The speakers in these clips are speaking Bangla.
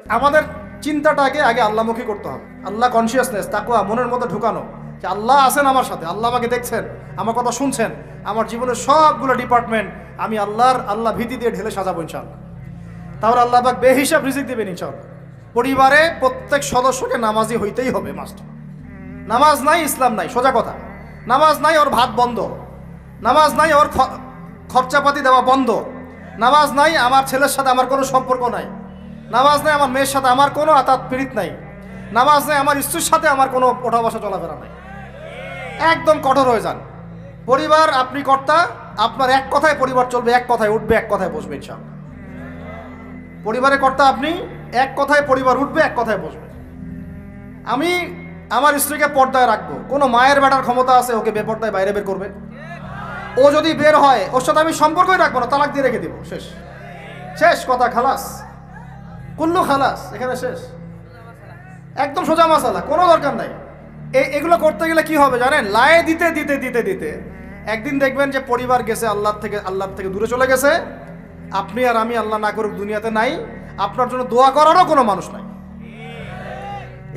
আমাদের চিন্তাটাকে আগে আল্লাহমুখী করতে হবে। আল্লাহ কনসিয়াসনেস, তাকওয়া মনের মধ্যে ঢুকানো, যে আল্লাহ আছেন আমার সাথে, আল্লাহ আমাকে দেখছেন, আমার কথা শুনছেন, আমার জীবনের সবগুলো ডিপার্টমেন্ট আমি আল্লাহ ভীতি দিয়ে ঢেলে সাজাবো ইনশাআল্লাহ। তাহলে আল্লাহ পাক বেহিসাব রিজিক দেবেন ইনশাআল্লাহ। পরিবারে প্রত্যেক সদস্যকে নামাজি হইতেই হবে, মাস্ট। নামাজ নাই ইসলাম নাই, সোজা কথা। নামাজ নাই ওর ভাত বন্ধ, নামাজ নাই ওর খরচাপাতি দেওয়া বন্ধ, নামাজ নাই আমার ছেলের সাথে আমার কোনো সম্পর্ক নাই, নামাজ নাই আমার মেয়ের সাথে আমার কোনো আতাত পীড়িত নাই, নামাজ নাই আমার স্ত্রীর সাথে আমার কোনো ওঠা বসা চলাফেরা নাই। একদম কঠোর হয়ে যান। পরিবার আপনি কর্তা, আপনার এক কথায় পরিবার চলবে, এক কথায় উঠবে, এক কথায় বসবে ইনশাআল্লাহ। পরিবারের কর্তা আপনি, এক কথায় পরিবার উঠবে, এক কথায় বসবে। আমি আমার স্ত্রীকে পর্দায় রাখবো, কোনো মায়ের বেটার ক্ষমতা আছে ওকে বেপর্দায় বাইরে বের করবে? ও যদি বের হয় ওর সাথে আমি সম্পর্কই রাখবো না, তালাক দিয়ে রেখে দিব, শেষ। শেষ কথা, খালাস, কুল্লু খালাস, এখানে শেষ। একদম সোজা মাসালা, কোনো দরকার নাই। এগুলো করতে গেলে কি হবে জানেন? লায়ে দিতে দিতে দিতে দিতে একদিন দেখবেন যে পরিবার গেছে আল্লাহর থেকে দূরে চলে গেছে। আপনি আর আমি আল্লাহ না করুক দুনিয়াতে নাই, আপনার জন্য দোয়া করারও কোনো মানুষ নাই,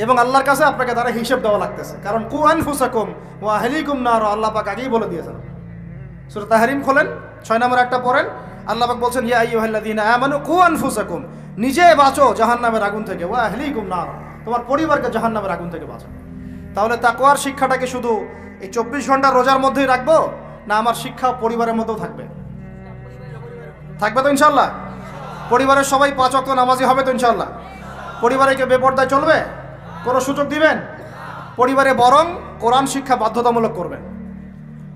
এবং আল্লাহর কাছে আপনাকে তারা হিসেব দেওয়া লাগতেছে। কারণ কু আনফুসাকুম ওয়া আহলিকুম নার, আল্লাহ পাক আগেই বলে দিয়েছেন। সূরা তাহরিম খোলেন, 6 নম্বর একটা পড়েন। আল্লাহ পাক বলছেন ইয়া আইয়ুহাল্লাযীনা আমানু কু আনফুসাকুম, নিজে বাঁচো জাহান্নামের আগুন থেকে, ওয়া আহলিকুম নার, তোমার পরিবারকে জাহান্নামের আগুন থেকে বাঁচাও। তাহলে তাকওয়ার শিক্ষাটাকে শুধু এই 24 ঘন্টা রোজার মধ্যেই রাখবো, না আমার শিক্ষা পরিবারের মধ্যেও থাকবে? থাকবে তো ইনশাআল্লাহ। পরিবারের সবাই 5 ওয়াক্ত নামাজি হবে তো ইনশাআল্লাহ। পরিবারে কে বেপর্দায় চলবে? কোনো সুযোগ দিবেন? পরিবারে বরং কোরআন শিক্ষা বাধ্যতামূলক করবেন।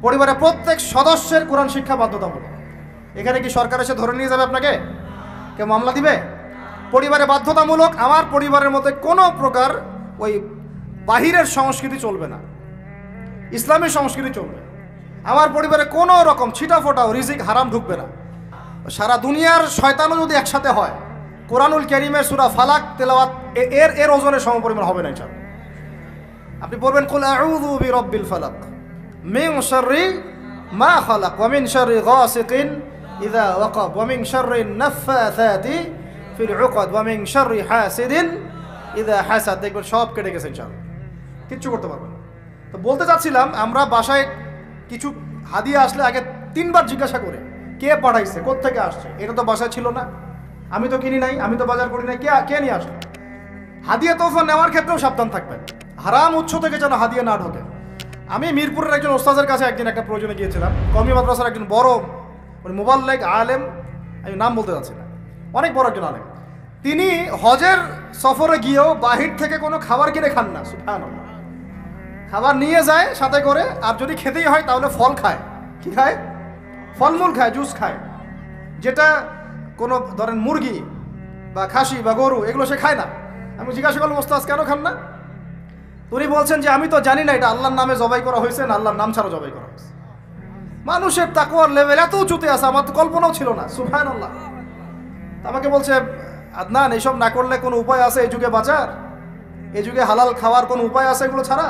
পরিবারে প্রত্যেক সদস্যের কোরআন শিক্ষা বাধ্যতামূলক। এখানে কি সরকার এসে ধরে নিয়ে যাবে আপনাকে? কে মামলা দিবে? পরিবারে বাধ্যতামূলক। আমার পরিবারের মধ্যে কোনো প্রকার ওই বাহিরের সংস্কৃতি চলবে না, ইসলামী সংস্কৃতি চলবে। আমার পরিবারে কোনো রকম ছিটাফোটা রিজিক হারাম ঢুকবে না। সারা দুনিয়ার শয়তানও যদি একসাথে হয়, কোরআনুল কারীমের সূরা ফালাক তেলাওয়াত এর ওজনের সমপরিমাণ হবে না ইনশাআল্লাহ। আপনি পড়বেন কুল আউযু বিরাব্বিল ফালাক মিন শাররি মা খালাক ওয়া মিন শাররি গাসিকিন ইযা ওয়াকাব ওয়া মিন শাররিন নাফফাথাতি ফিল উকাদ ওয়া মিন শাররি হাসিদিন ইযা হাসাদ। দেখবেন সব কেটে গেছে ইনশাআল্লাহ, কিচ্ছু করতে পারবেন না। তো বলতে চাচ্ছিলাম, আমরা বাসায় কিছু হাদিয়া আসলে আগে 3 বার জিজ্ঞাসা করে কে পাঠাইছে, কোত্থেকে আসছে। এটা তো বাসায় ছিল না, আমি তো কিনি নাই, আমি তো বাজার করি নাই, কে নিয়ে আসলো? হাদিয়া তোফা নেওয়ার ক্ষেত্রেও সাবধান থাকবেন, হারাম উৎস থেকে যেন হাদিয়া না ঢোকে। আমি মিরপুরের একজন ওস্তাদের কাছে একদিন একটা প্রয়োজনে গিয়েছিলাম। কওমি মাদ্রাসার একজন বড় মুবাল্লিগ আলেম, আমি নাম বলতে যাচ্ছি না, অনেক বড় একজন আলেম। তিনি হজের সফরে গিয়েও বাহির থেকে কোনো খাবার কিনে খান না, সুবহানাল্লাহ। খাবার নিয়ে যায় সাথে করে, আর যদি খেতেই হয় তাহলে ফল খায়। কি খায়? ফলমূল খায়, জুস খায়। যেটা কোনো ধরেন মুরগি বা খাসি বা গরু এগুলো সে খায় না। আমি জিজ্ঞাসা করলাম ওস্তাদ কেন খান না? উনি বলছেন যে আমি তো জানি না এটা আল্লাহর নামে জবাই করা হয়েছে না আল্লাহর নাম ছাড়া জবাই করা হয়েছে। মানুষের তাকওয়ার লেভেল এত উঁচুতে আছে, আমার তো কল্পনাও ছিল না, সুবহানাল্লাহ। আমাকে বলছে আদনান, এইসব না করলে কোনো উপায় আছে এই যুগে বাঁচার? এই যুগে হালাল খাওয়ার কোনো উপায় আছে এগুলো ছাড়া?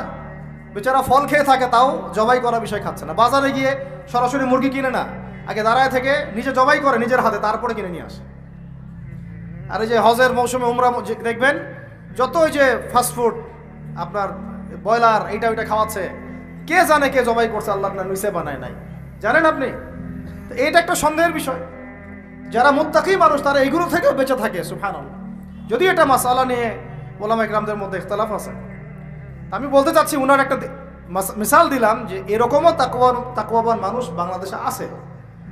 বেচারা ফল খেয়ে থাকে, তাও জবাই করা বিষয় খাচ্ছে না। বাজারে গিয়ে সরাসরি মুরগি কিনে না, আগে দাঁড়ায় থেকে নিজে জবাই করে নিজের হাতে, তারপরে কিনে নিয়ে আসে। আর এই যে হজের মৌসুমে উমরা দেখবেন যত ওই যে ফাস্টফুড আপনার ব্রয়লার এইটা ওইটা খাওয়াচ্ছে, কে জানে কে জবাই করছে, আল্লাহর নামে নিচে বানায় নাই, জানেন আপনি? তো এইটা একটা সন্দেহের বিষয়। যারা মুত্তাকি মানুষ তারা এইগুলো থেকেও বেঁচে থাকে, সুবহানাল্লাহ। যদি এটা মাসালা নিয়ে ওলামা ইকরামদের মধ্যে ইখতিলাফ আছে। আমি বলতে চাচ্ছি, উনার একটা মিসাল দিলাম যে এরকমও তাকওয়াবান মানুষ বাংলাদেশে আছে,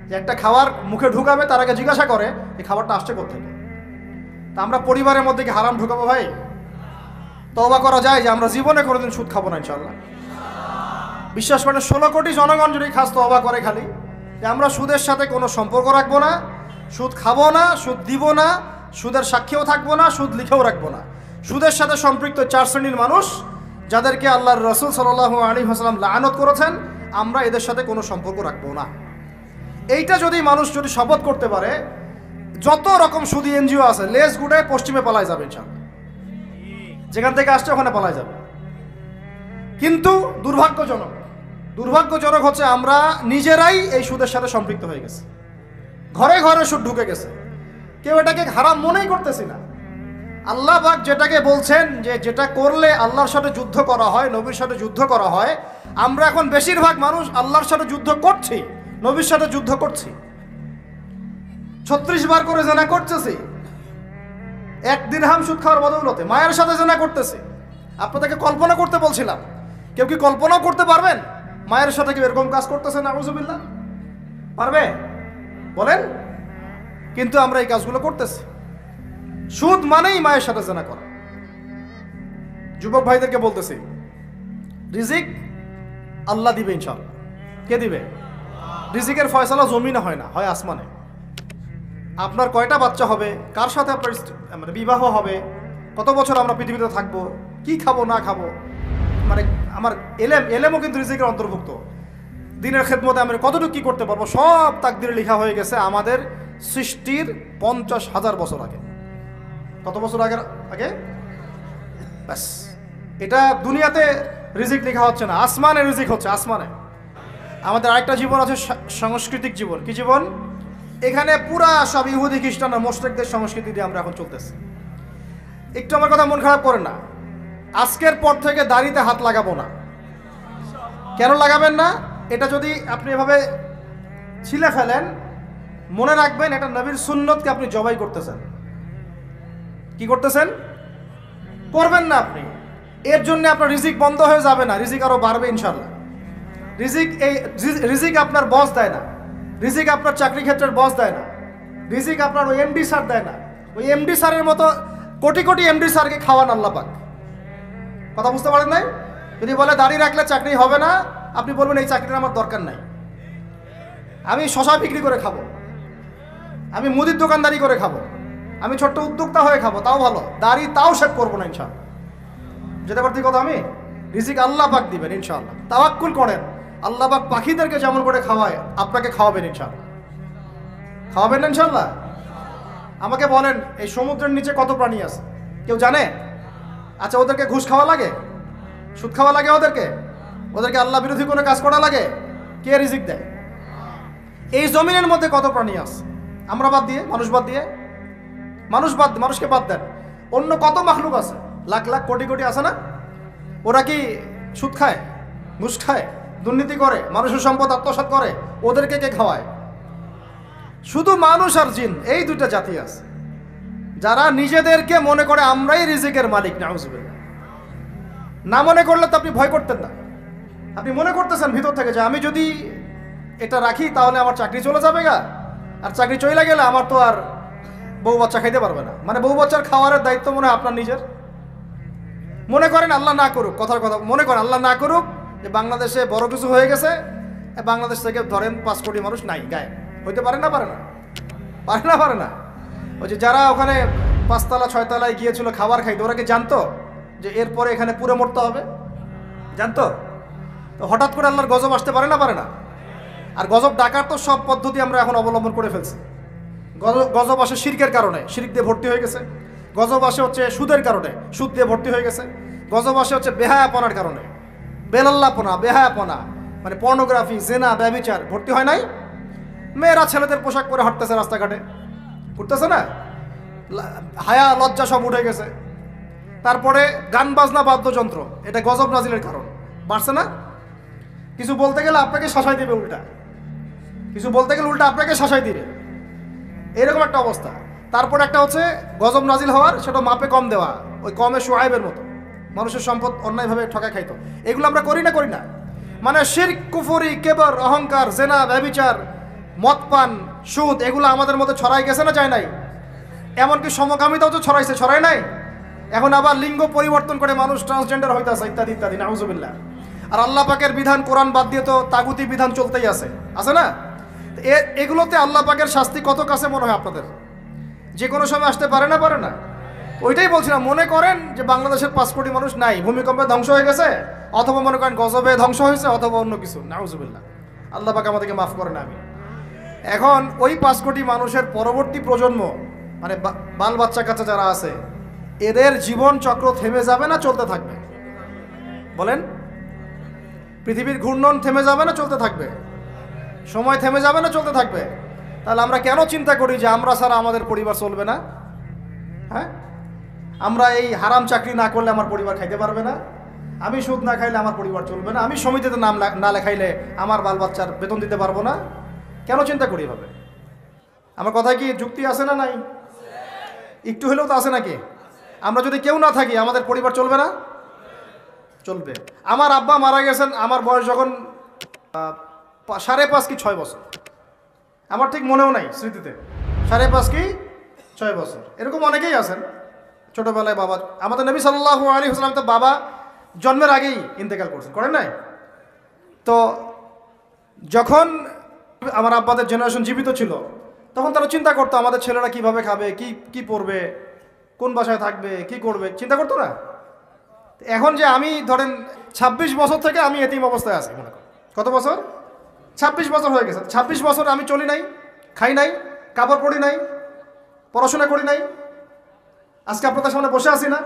যে একটা খাবার মুখে ঢুকাবে তার আগে জিজ্ঞাসা করে এই খাবারটা আসছে কোত্থেকে। তা আমরা পরিবারের মধ্যে কি হারাম ঢুকাবো ভাই? তওবা করা যায় যে আমরা জীবনে কোনোদিন সুদ খাবো না ইনশাআল্লাহ। বিশ্বাস করেন 16 কোটি জনগণ যদি খাস তওবা করে খালি যে আমরা সুদের সাথে কোনো সম্পর্ক রাখবো না, সুদ খাবো না, সুদ দিব না, সুদের সাক্ষীও থাকবো না, সুদ লিখেও রাখবো না। সুদের সাথে সম্পৃক্ত 4 শ্রেণীর মানুষ যাদেরকে আল্লাহর রাসূল সাল্লাল্লাহু আলাইহি ওয়াসাল্লাম লাআনত করেছেন, আমরা এদের সাথে কোনো সম্পর্ক রাখবো না। এইটা যদি মানুষ শপথ করতে পারে, যত রকম সুদী এনজিও আছে লেজ গুটায় পশ্চিমে পালায় যাবে ইনশাআল্লাহ। যেখান থেকে আসছে ওখানে পালায় যাবে। কিন্তু দুর্ভাগ্যজনক হচ্ছে আমরা নিজেরাই এই সুদের সাথে সম্পৃক্ত হয়ে গেছি। ঘরে ঘরে সুদ ঢুকে গেছে, কেউ এটাকে হারাম মনেই করতেছি না। আল্লাহ পাক যেটাকে বলছেন যে যেটা করলে আল্লাহর সাথে যুদ্ধ করা হয়, নবীর সাথে যুদ্ধ করা হয়, আমরা এখন বেশিরভাগ মানুষ আল্লাহর সাথে যুদ্ধ করছি, নবীর সাথে যুদ্ধ করছি। 36 বার করে জেনা করতেছি, 1 দিরহাম সুদ খাওয়ার বদৌলতে মায়ের সাথে জেনা করতেছি। আপনাদেরকে কল্পনা করতে বলছিলাম, কেউ কি কল্পনাও করতে পারবেন মায়ের সাথে কেউ এরকম কাজ করতেছে? নাউজুবিল্লাহ, পারবে? বলেন। কিন্তু আমরা এই কাজগুলো করতেছি। সুদ মানেই মায়ের সাথে জেনা করা। যুবক ভাইদেরকে বলতেছি, রিজিক আল্লাহ দিবে ইনশাআল্লাহ। কে দিবে? রিজিকের ফয়সালা জমিনে হয় না, হয় আসমানে। আপনার কয়টা বাচ্চা হবে, কার সাথে আপনার মানে বিবাহ হবে, কত বছর আমরা পৃথিবীতে থাকবো, কি খাবো না খাবো, মানে আমার এলেমও কিন্তু রিজিকের অন্তর্ভুক্ত। দিনের খেদমতে আমরা কতটুকু কি করতে পারবো, সব তাকদিরে লেখা হয়ে গেছে আমাদের সৃষ্টির 50,000 বছর আগে। কত বছর আগে? ব্যাস। এটা দুনিয়াতে রিজিক লেখা হচ্ছে না, আসমানে রিজিক হচ্ছে, আসমানে। আমাদের আরেকটা জীবন আছে, সাংস্কৃতিক জীবন। কি জীবন? এখানে পুরা সব ইহুদি খ্রিস্টান আর মুশরিকদের সংস্কৃতি দিয়ে আমরা এখন চলতেছি। একটু আমার কথা মন খারাপ করেন না, আজকের পর থেকে দাড়িতে হাত লাগাবো না। কেন লাগাবেন না? এটা যদি আপনি এভাবে ছিলে ফেলেন, মনে রাখবেন এটা নবীর সুন্নতকে আপনি জবাই করতেছেন। কি করতেছেন? করবেন না আপনি। এর জন্য আপনার রিজিক বন্ধ হয়ে যাবে না, রিজিক আরো বাড়বে ইনশাল্লাহ। রিজিক আপনার বস দেয় না, রিজিক আপনার চাকরি ক্ষেত্রের বস দেয় না, রিজিক আপনার ওই এমডি স্যার দেয় না। ওই এমডি স্যারের মতো কোটি কোটি এমডি স্যারকে খাওয়ান আল্লাহ পাক। কথা বুঝতে পারেন নাই? যদি বলে দাঁড়িয়ে রাখলে চাকরি হবে না, আপনি বলবেন এই চাকরির আমার দরকার নাই, আমি শশা বিক্রি করে খাবো, আমি মুদির দোকানদারি করে খাবো, আমি ছোট্ট উদ্যোক্তা হয়ে খাবো, তাও ভালো, দাড়ি তাও শেভ করবো না ইনশাআল্লাহ। যেতে পারছি কথা? আমি রিজিক আল্লাহ পাক দিবেন ইনশাআল্লাহ। তাওয়াক্কুল করেন, আল্লাহ পাক পাখিদেরকে যেমন করে খাওয়ায় আপনাকে খাওয়াবেন ইনশাআল্লাহ। খাওয়াবেন না ইনশাআল্লাহ? আমাকে বলেন, এই সমুদ্রের নিচে কত প্রাণী আছে কেউ জানে? আচ্ছা, ওদেরকে ঘুষ খাওয়া লাগে, সুদ খাওয়া লাগে, ওদেরকে আল্লাহ বিরোধী কোনো কাজ করা লাগে? কে রিজিক দেয়? এই জমিনের মধ্যে কত প্রাণী আছে আমরা বাদ দিয়ে, মানুষকে বাদ দেন, অন্য কত মাখলুক আছে, লাখ লাখ কোটি কোটি আছে না? ওরা কি সুদ খায়, ঘুষ খায়, দুর্নীতি করে, মানুষের সম্পদ আত্মসাৎ করে? ওদেরকে কে খাওয়ায়? শুধু মানুষ আর জিন, এই দুইটা জাতি আছে যারা নিজেদেরকে মনে করে আমরাই রিজিকের মালিক। নাউজুবিল্লাহ। না মনে করলে তো আপনি ভয় করতেন না। আপনি মনে করতেছেন ভিতর থেকে যে আমি যদি এটা রাখি তাহলে আমার চাকরি চলে যাবে গা, আর চাকরি চলে গেলে আমার তো আর বউ বাচ্চা খাইতে পারবে না, মানে বউ বাচ্চার খাওয়ারের দায়িত্ব মনে হয় আপনার নিজের। মনে করেন আল্লাহ না করুক, কথার কথা মনে করেন আল্লাহ না করুক যে বাংলাদেশে বড় কিছু হয়ে গেছে, বাংলাদেশ থেকে ধরেন 5 কোটি মানুষ নাই, গায়েব হইতে পারে না? পারে না। ওই যে যারা ওখানে 5 তলা 6 তলায় গিয়েছিল খাবার খাইতে, ওরা কি জানতো যে এরপরে এখানে পুরো মরতে হবে? জানতো? তো হঠাৎ করে আল্লাহর গজব আসতে পারে না? আর গজব ডাকার তো সব পদ্ধতি আমরা এখন অবলম্বন করে ফেলছি। গজব আসে শিরকের কারণে, শিরক দিয়ে ভর্তি হয়ে গেছে। গজব আসে হচ্ছে সুদের কারণে, সুদ দিয়ে ভর্তি হয়ে গেছে। গজব আসে হচ্ছে বেহায়াপনার কারণে, বেলাল্লাপনা, বেহায়াপনা, মানে পর্নোগ্রাফি, জেনা, ব্যভিচার ভর্তি হয় নাই? মেয়েরা ছেলেদের পোশাক পরে হাঁটতেছে রাস্তাঘাটে, ঘুরতেছে না? হায়া লজ্জা সব উঠে গেছে। তারপরে গান বাজনা বাদ্যযন্ত্র, এটা গজব নাজিলের কারণ, বাড়ছে না? কিছু বলতে গেলে আপনাকে শাসাই দিবে উল্টা, আপনাকে শাসাই দিবে, এরকম একটা অবস্থা। তারপরে একটা হচ্ছে গজব নাজিল হওয়ার, সেটা মাপে কম দেওয়া, ওই কমে শুআইবের মতো মানুষের সম্পদ অন্যায়ভাবে ঠকায় খাইতো। এগুলো আমরা করি না? মানে শিরক, কুফরি, কেবর, অহংকার, জেনা, ব্যভিচার, মদ পান, সুদ, এগুলো আমাদের মধ্যে ছড়াই গেছে না যায় নাই? এমনকি সমকামিতাও তো ছড়ায় নাই? এখন আবার লিঙ্গ পরিবর্তন করে মানুষ ট্রান্সজেন্ডার হইতাছে, ইত্যাদি ইত্যাদি, নাউজুবিল্লাহ। আর আল্লাহ পাকের বিধান, কোরআন বাদ দিয়ে তো তাগুতি বিধান চলতেই আছে না? এগুলোতে আল্লাহ পাকের শাস্তি কত কাছে মনে হয় আপনাদের? যে কোনো সময় আসতে পারে না? ওইটাই বলছিলাম, মনে করেন যে বাংলাদেশের 5 কোটি মানুষ নাই, ভূমিকম্পে ধ্বংস হয়ে গেছে, অথবা মনে করেন গজবে ধ্বংস হয়েছে, অথবা অন্য কিছু, নাউজুবিল্লাহ। আল্লাহ পাক আমাদেরকে মাফ করেন। আমি এখন ওই 5 কোটি মানুষের পরবর্তী প্রজন্ম, মানে বাল বাচ্চা কাচ্চা যারা আছে, এদের জীবন চক্র থেমে যাবে না চলতে থাকবে? বলেন, পৃথিবীর ঘূর্ণন থেমে যাবে না চলতে থাকবে? সময় থেমে যাবে না চলতে থাকবে? তাহলে আমরা কেন চিন্তা করি যে আমরা ছাড়া আমাদের পরিবার চলবে না? হ্যাঁ, আমরা এই হারাম চাকরি না করলে আমার পরিবার খাইতে পারবে না, আমি সুদ না খাইলে আমার পরিবার চলবে না, আমি সমিতিতে নাম না লেখাইলে আমার বাল বাচ্চার বেতন দিতে পারবো না। কেন চিন্তা করি এভাবে? আমার কথায় কি যুক্তি আছে না নাই? একটু হলেও তো আছে নাকি? আমরা যদি কেউ না থাকি আমাদের পরিবার চলবে না? চলবে। আমার আব্বা মারা গেছেন আমার বয়স যখন 5.5 কি 6 বছর, আমার ঠিক মনেও নাই স্মৃতিতে, 5.5 কি 6 বছর। এরকম অনেকেই আছেন ছোটবেলায় বাবা, আমাদের নবী সাল্লাল্লাহু আলাইহি ওয়াসাল্লাম তো বাবা জন্মের আগেই ইন্তেকাল করছেন, করেন নাই? তো যখন আমার আব্বাদের জেনারেশন জীবিত ছিল তখন তারা চিন্তা করতো আমাদের ছেলেরা কিভাবে খাবে, কি পড়বে, কোন বাসায় থাকবে, কি করবে, চিন্তা করতো না? এখন যে আমি ধরেন 26 বছর থেকে আমি এতিম অবস্থায় আছি, মনে করেন কত বছর, 26 বছর হয়ে গেছে। 26 বছর আমি চলি নাই, খাই নাই, কাপড় পরি নাই, পড়াশোনা করি নাই, আজকে আপনাদের সামনে বসে আছি না।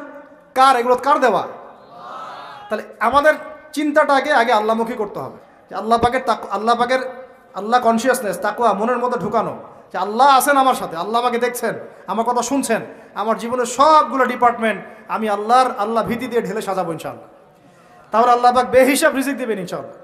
কার এগুলো? কার দেওয়া? তাহলে আমাদের চিন্তাটাকে আগে আল্লাহমুখী করতে হবে, যে আল্লাহ কনসিয়াসনেস, তাকওয়া মনের মধ্যে ঢুকানো, যে আল্লাহ আছেন আমার সাথে, আল্লাহ আমাকে দেখছেন, আমার কথা শুনছেন, আমার জীবনের সবগুলো ডিপার্টমেন্ট আমি আল্লাহ ভীতি দিয়ে ঢেলে সাজাবো ইনশাআল্লাহ। তাহলে আল্লাহ পাক বেহিসাব রিজিক দেবেন ইনশাআল্লাহ।